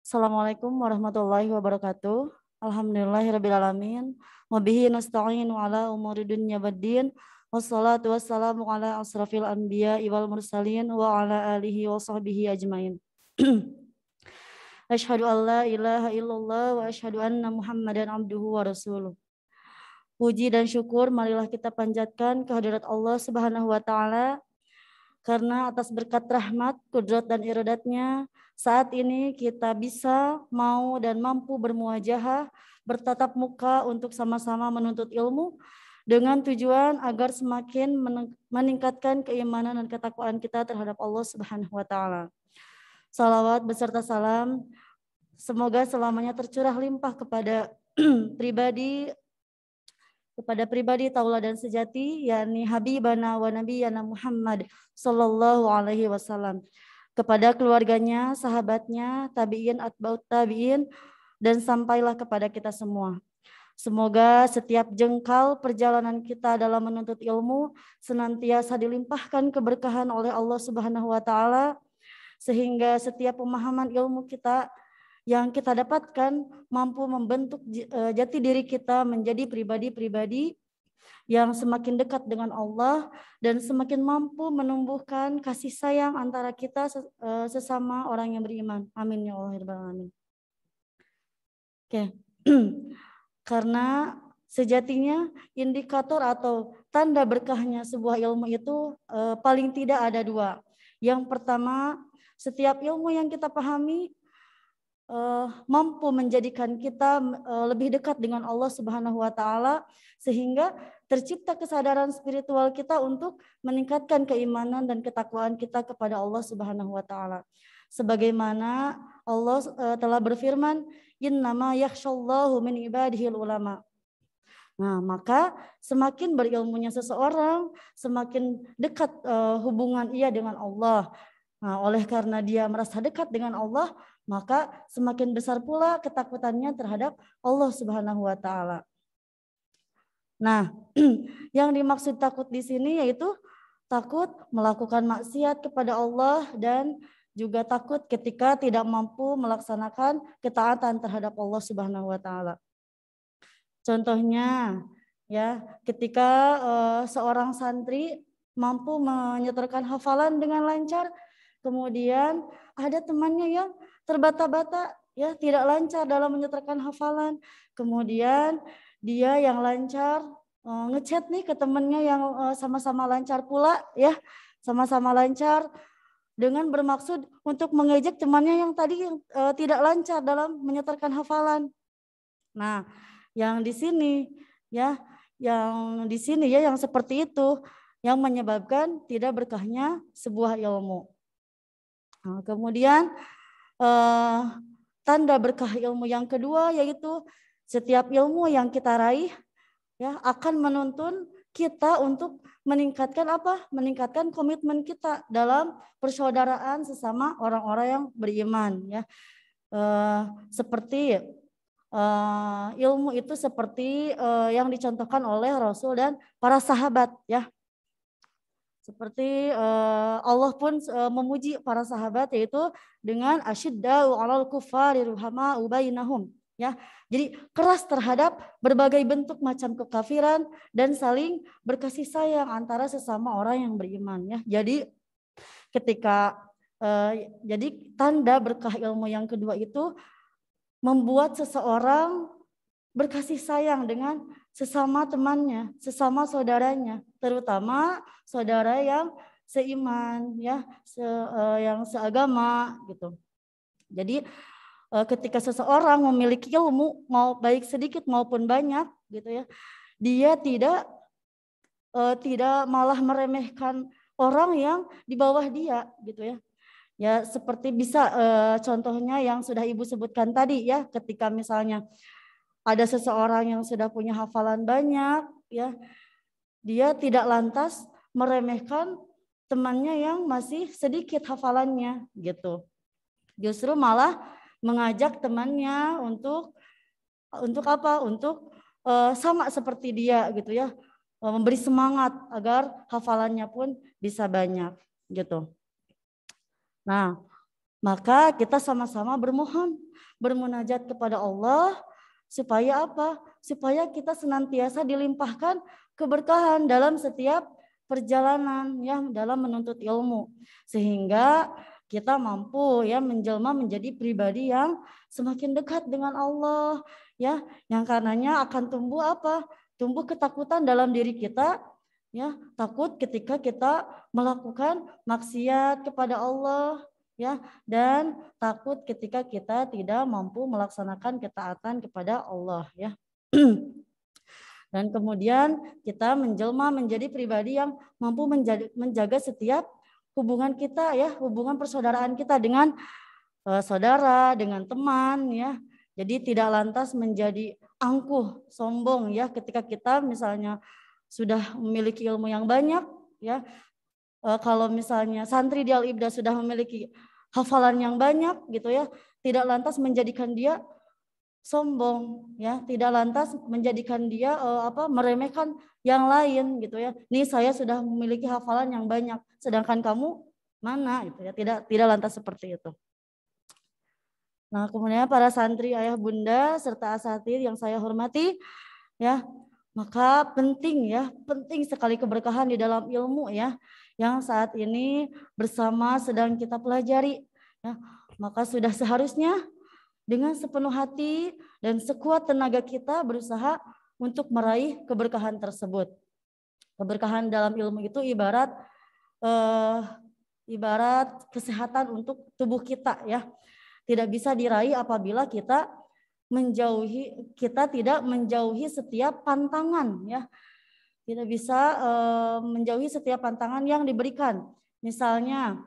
Assalamualaikum warahmatullahi wabarakatuh. Alhamdulillahirrabbilalamin. Wabihi nasta'in ala umuri dunya waddin. Wassalatu wassalamu ala asrafil anbiya wal mursalin wa ala alihi wa sahbihi ajmain. Asyhadu an la ilaha illallah wa asyhadu anna Muhammadan abduhu wa rasuluh. Puji dan syukur marilah kita panjatkan kehadirat Allah Subhanahu wa taala karena atas berkat rahmat, kudrat dan iradatnya saat ini kita bisa, mau dan mampu bermuajahah, bertatap muka untuk sama-sama menuntut ilmu dengan tujuan agar semakin meningkatkan keimanan dan ketakwaan kita terhadap Allah Subhanahu wa taala. Salawat beserta salam semoga selamanya tercurah limpah kepada pribadi tauladan sejati, yakni Habibana wa Nabiyana Muhammad sallallahu alaihi wasallam, kepada keluarganya, sahabatnya, tabi'in, atba'ut tabi'in, dan sampailah kepada kita semua. Semoga setiap jengkal perjalanan kita dalam menuntut ilmu senantiasa dilimpahkan keberkahan oleh Allah Subhanahu wa taala, sehingga setiap pemahaman ilmu kita yang kita dapatkan mampu membentuk jati diri kita menjadi pribadi-pribadi yang semakin dekat dengan Allah dan semakin mampu menumbuhkan kasih sayang antara kita sesama orang yang beriman. Amin ya Allah. Amin. Oke. Karena sejatinya indikator atau tanda berkahnya sebuah ilmu itu paling tidak ada dua. Yang pertama, setiap ilmu yang kita pahami mampu menjadikan kita lebih dekat dengan Allah Subhanahu wa taala, sehingga tercipta kesadaran spiritual kita untuk meningkatkan keimanan dan ketakwaan kita kepada Allah Subhanahu wa taala. Sebagaimana Allah telah berfirman, "Innama yakhshallahu min ibadihil ulama." Nah, maka semakin berilmunya seseorang, semakin dekat hubungan ia dengan Allah. Nah, oleh karena dia merasa dekat dengan Allah, maka semakin besar pula ketakutannya terhadap Allah Subhanahu wa taala. Nah, yang dimaksud takut di sini yaitu takut melakukan maksiat kepada Allah dan juga takut ketika tidak mampu melaksanakan ketaatan terhadap Allah Subhanahu wa taala. Contohnya ya, ketika seorang santri mampu menyetorkan hafalan dengan lancar, kemudian ada temannya yang terbata-bata, ya tidak lancar dalam menyetorkan hafalan. Kemudian dia yang lancar ngechat nih ke temannya yang sama-sama lancar pula, ya sama-sama lancar, dengan bermaksud untuk mengejek temannya yang tadi yang tidak lancar dalam menyetorkan hafalan. Nah, yang di sini ya, yang seperti itu yang menyebabkan tidak berkahnya sebuah ilmu. Nah, kemudian tanda berkah ilmu yang kedua yaitu setiap ilmu yang kita raih ya akan menuntun kita untuk meningkatkan apa? Meningkatkan komitmen kita dalam persaudaraan sesama orang-orang yang beriman ya. Seperti ilmu itu seperti yang dicontohkan oleh Rasul dan para sahabat ya. Seperti Allah pun memuji para sahabat yaitu dengan asyiddau 'alal kuffari ruhama'u bainahum ya. Jadi keras terhadap berbagai bentuk macam kekafiran dan saling berkasih sayang antara sesama orang yang beriman ya. Jadi ketika jadi tanda berkah ilmu yang kedua itu membuat seseorang berkasih sayang dengan sesama temannya, sesama saudaranya, terutama saudara yang seiman, ya, yang seagama, gitu. Jadi ketika seseorang memiliki ilmu, mau baik sedikit maupun banyak, gitu ya, dia tidak malah meremehkan orang yang di bawah dia, gitu ya. Ya seperti bisa contohnya yang sudah Ibu sebutkan tadi ya, ketika misalnya ada seseorang yang sudah punya hafalan banyak ya, dia tidak lantas meremehkan temannya yang masih sedikit hafalannya gitu. Justru malah mengajak temannya untuk apa? Untuk sama seperti dia gitu ya. Memberi semangat agar hafalannya pun bisa banyak gitu. Nah, Maka kita sama-sama bermohon, bermunajat kepada Allah supaya apa? Supaya kita senantiasa dilimpahkan keberkahan dalam setiap perjalanan ya dalam menuntut ilmu, sehingga kita mampu ya menjelma menjadi pribadi yang semakin dekat dengan Allah ya, yang karenanya akan tumbuh apa? Tumbuh ketakutan dalam diri kita ya, takut ketika kita melakukan maksiat kepada Allah ya, dan takut ketika kita tidak mampu melaksanakan ketaatan kepada Allah ya. Dan kemudian kita menjelma menjadi pribadi yang mampu menjaga setiap hubungan kita ya, hubungan persaudaraan kita dengan saudara, dengan teman ya. Jadi tidak lantas menjadi angkuh, sombong ya ketika kita misalnya sudah memiliki ilmu yang banyak ya. Kalau misalnya santri di Al-Ibda sudah memiliki hafalan yang banyak gitu ya, tidak lantas menjadikan dia sombong ya, tidak lantas menjadikan dia meremehkan yang lain gitu ya. Nih saya sudah memiliki hafalan yang banyak, sedangkan kamu mana gitu ya. Tidak lantas seperti itu. Nah, kemudian para santri, ayah bunda serta asatidz yang saya hormati ya, maka penting sekali keberkahan di dalam ilmu ya, yang saat ini bersama sedang kita pelajari ya. Maka sudah seharusnya dengan sepenuh hati dan sekuat tenaga kita berusaha untuk meraih keberkahan tersebut. Keberkahan dalam ilmu itu ibarat kesehatan untuk tubuh kita ya. Tidak bisa diraih apabila kita tidak menjauhi setiap pantangan ya. Tidak bisa menjauhi setiap pantangan yang diberikan. Misalnya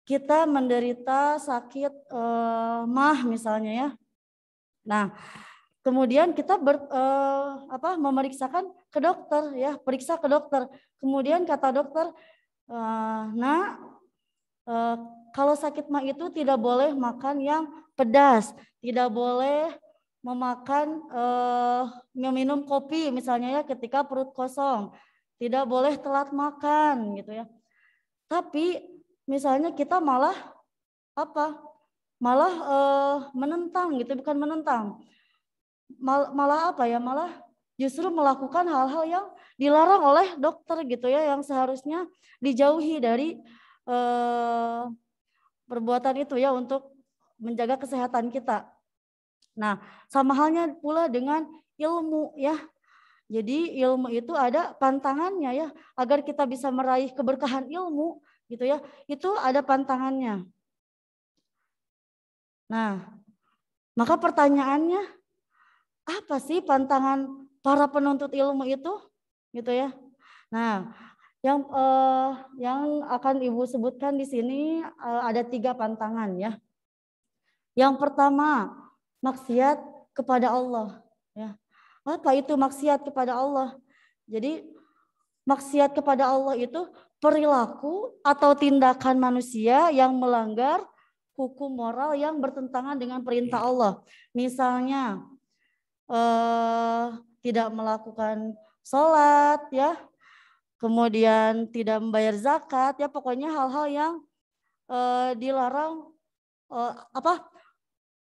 kita menderita sakit mah misalnya ya. Nah, kemudian kita memeriksakan ke dokter ya, periksa ke dokter. Kemudian kata dokter, kalau sakit mah itu tidak boleh makan yang pedas, tidak boleh meminum kopi misalnya ya ketika perut kosong, tidak boleh telat makan gitu ya. Tapi misalnya kita malah menentang gitu, bukan menentang, malah justru melakukan hal-hal yang dilarang oleh dokter gitu ya, yang seharusnya dijauhi dari perbuatan itu ya untuk menjaga kesehatan kita. Nah, sama halnya pula dengan ilmu ya. Jadi ilmu itu ada pantangannya ya, agar kita bisa meraih keberkahan ilmu gitu ya. Itu ada pantangannya. Nah, maka pertanyaannya, apa sih pantangan para penuntut ilmu itu gitu ya. Nah, yang akan Ibu sebutkan di sini ada 3 pantangan ya. Yang pertama, maksiat kepada Allah ya. Apa itu maksiat kepada Allah? Jadi maksiat kepada Allah itu perilaku atau tindakan manusia yang melanggar hukum moral yang bertentangan dengan perintah Allah. Misalnya tidak melakukan sholat ya, kemudian tidak membayar zakat ya, pokoknya hal-hal yang dilarang,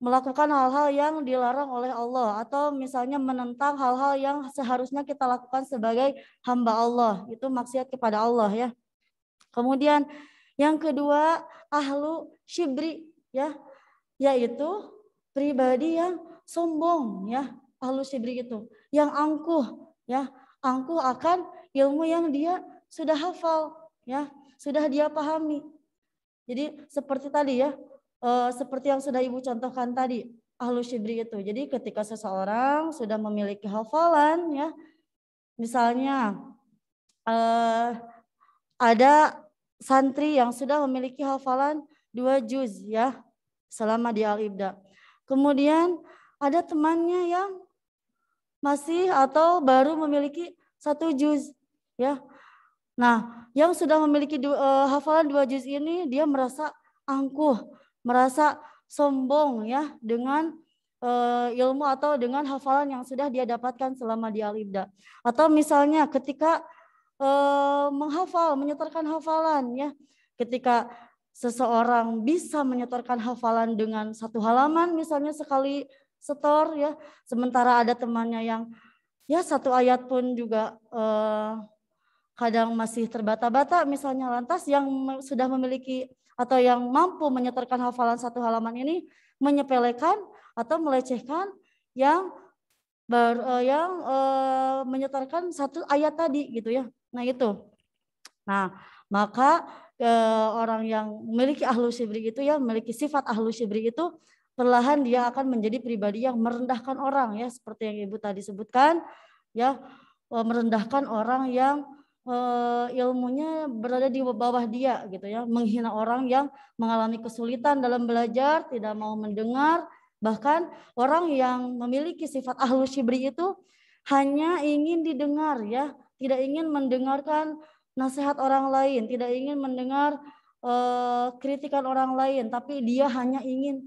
melakukan hal-hal yang dilarang oleh Allah, atau misalnya menentang hal-hal yang seharusnya kita lakukan sebagai hamba Allah, itu maksiat kepada Allah ya. Kemudian yang kedua, ahlu syibri ya, yaitu pribadi yang sombong ya. Ahlu syibri itu yang angkuh ya, angkuh akan ilmu yang dia sudah hafal ya, sudah dia pahami. Jadi seperti tadi ya, seperti yang sudah Ibu contohkan tadi, ahlu syibri itu. Jadi ketika seseorang sudah memiliki hafalan ya, misalnya ada santri yang sudah memiliki hafalan 2 juz ya selama di Al-Ibda. Kemudian ada temannya yang masih atau baru memiliki 1 juz ya. Nah, yang sudah memiliki hafalan 2 juz ini dia merasa angkuh, merasa sombong ya dengan ilmu atau dengan hafalan yang sudah dia dapatkan selama di Al-Ibda. Atau misalnya ketika menghafal, menyetorkan hafalan ya, ketika seseorang bisa menyetorkan hafalan dengan 1 halaman misalnya sekali setor ya, sementara ada temannya yang ya 1 ayat pun juga kadang masih terbata-bata misalnya, lantas yang sudah memiliki atau yang mampu menyetorkan hafalan 1 halaman ini menyepelekan atau melecehkan yang menyetorkan 1 ayat tadi gitu ya. Nah itu. Nah maka orang yang memiliki ahlu syibri itu ya, memiliki sifat ahlu syibri itu perlahan dia akan menjadi pribadi yang merendahkan orang ya, seperti yang Ibu tadi sebutkan ya, merendahkan orang yang ilmunya berada di bawah dia gitu ya, menghina orang yang mengalami kesulitan dalam belajar, tidak mau mendengar, bahkan orang yang memiliki sifat ahlu syibri itu hanya ingin didengar ya, tidak ingin mendengarkan nasihat orang lain, tidak ingin mendengar kritikan orang lain, tapi dia hanya ingin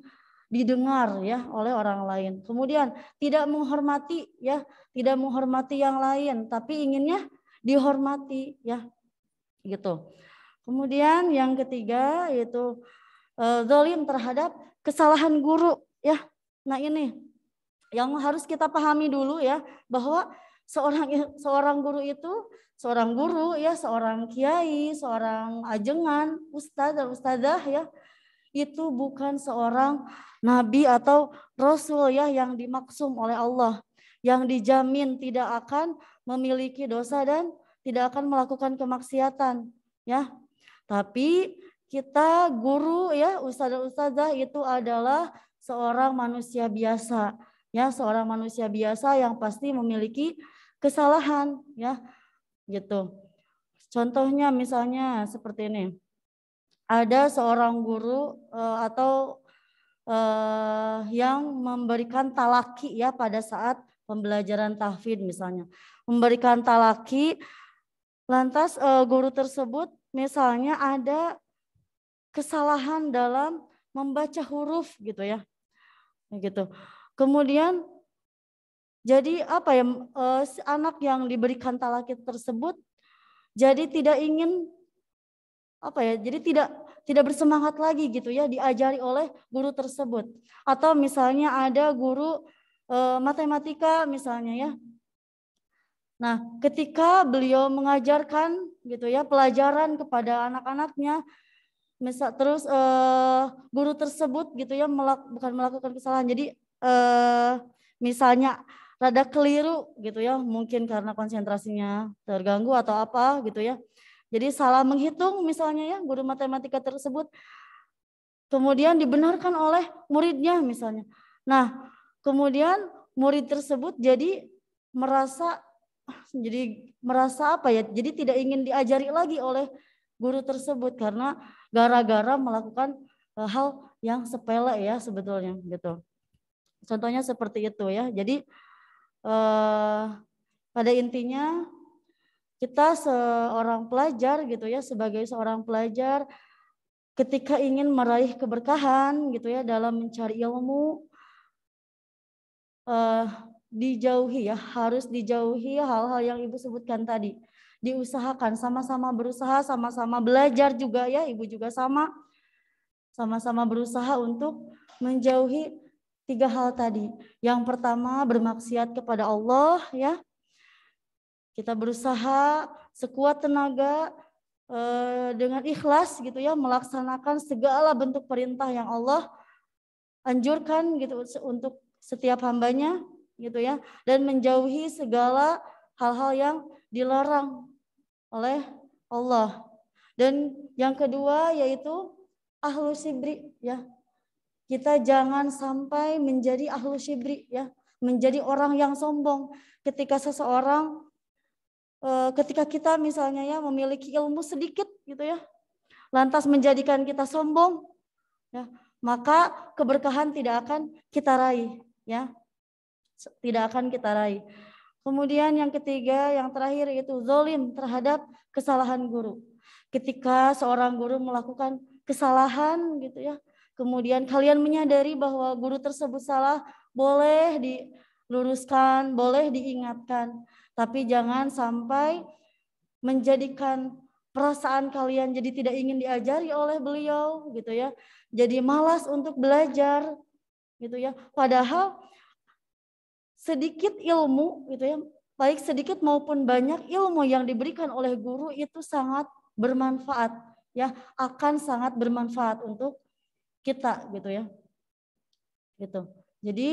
didengar ya oleh orang lain. Kemudian tidak menghormati ya, tidak menghormati yang lain, tapi inginnya dihormati ya, gitu. Kemudian yang ketiga yaitu zalim terhadap kesalahan guru ya. Nah ini yang harus kita pahami dulu ya, bahwa seorang guru itu, seorang guru ya, seorang kiai, seorang ajengan, ustadz dan ustadzah ya, itu bukan seorang nabi atau rasul ya yang dimaksum oleh Allah, yang dijamin tidak akan memiliki dosa dan tidak akan melakukan kemaksiatan ya. Tapi kita guru ya, ustadzah ustadzah itu adalah seorang manusia biasa ya, seorang manusia biasa yang pasti memiliki kesalahan ya, gitu. Contohnya misalnya seperti ini. Ada seorang guru atau yang memberikan talaki ya pada saat pembelajaran tahfidz misalnya. Memberikan talaki, lantas guru tersebut misalnya ada kesalahan dalam membaca huruf gitu ya. Gitu. Kemudian jadi apa ya, anak yang diberikan talaki tersebut jadi tidak ingin apa ya, jadi tidak bersemangat lagi gitu ya diajari oleh guru tersebut. Atau misalnya ada guru matematika misalnya ya. Nah, ketika beliau mengajarkan gitu ya pelajaran kepada anak-anaknya, misal terus guru tersebut gitu ya bukan melakukan kesalahan. Jadi misalnya rada keliru gitu ya, mungkin karena konsentrasinya terganggu atau apa gitu ya. Jadi salah menghitung misalnya ya guru matematika tersebut, kemudian dibenarkan oleh muridnya misalnya. Nah kemudian murid tersebut jadi merasa apa ya, jadi tidak ingin diajari lagi oleh guru tersebut karena gara-gara melakukan hal yang sepele ya sebetulnya gitu. Contohnya seperti itu ya. Jadi pada intinya kita seorang pelajar gitu ya, sebagai seorang pelajar ketika ingin meraih keberkahan gitu ya dalam mencari ilmu, dijauhi ya, harus dijauhi hal-hal yang Ibu sebutkan tadi. Diusahakan, sama-sama berusaha, sama-sama belajar juga ya, Ibu juga sama-sama berusaha untuk menjauhi 3 hal tadi. Yang pertama bermaksiat kepada Allah ya. Kita berusaha sekuat tenaga dengan ikhlas gitu ya, melaksanakan segala bentuk perintah yang Allah anjurkan gitu untuk setiap hambanya gitu ya, dan menjauhi segala hal-hal yang dilarang oleh Allah. Dan yang kedua yaitu ahlu syibri ya. Kita jangan sampai menjadi ahlu syibri ya, menjadi orang yang sombong. Ketika kita misalnya ya memiliki ilmu sedikit gitu ya, lantas menjadikan kita sombong ya, maka keberkahan tidak akan kita raih ya, tidak akan kita raih. Kemudian yang ketiga, yang terakhir yaitu zalim terhadap kesalahan guru. Ketika seorang guru melakukan kesalahan gitu ya, kemudian kalian menyadari bahwa guru tersebut salah, boleh diluruskan, boleh diingatkan, tapi jangan sampai menjadikan perasaan kalian jadi tidak ingin diajari oleh beliau gitu ya. Jadi malas untuk belajar gitu ya. Padahal sedikit ilmu gitu ya, baik sedikit maupun banyak ilmu yang diberikan oleh guru itu sangat bermanfaat ya, akan sangat bermanfaat untuk kita gitu ya. Gitu. Jadi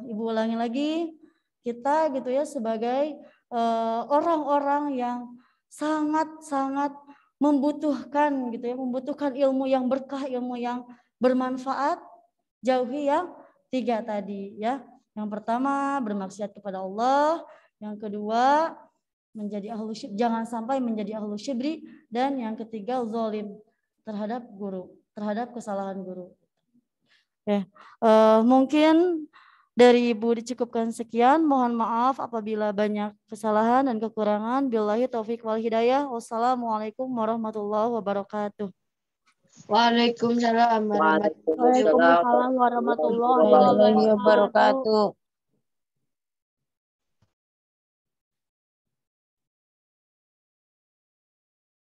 Ibu ulangi lagi, kita gitu ya sebagai orang-orang yang sangat-sangat membutuhkan gitu ya, membutuhkan ilmu yang berkah, ilmu yang bermanfaat, jauhi yang 3 tadi ya. Yang pertama bermaksiat kepada Allah, yang kedua menjadi ahlu syibri, jangan sampai menjadi ahlu syibri, dan yang ketiga zalim terhadap guru, terhadap kesalahan guru. Ya, mungkin dari Ibu dicukupkan sekian. Mohon maaf apabila banyak kesalahan dan kekurangan. Billahi taufik wal hidayah. Wassalamualaikum warahmatullahi wabarakatuh. Waalaikumsalam Waalaikumsalam warahmatullahi wabarakatuh.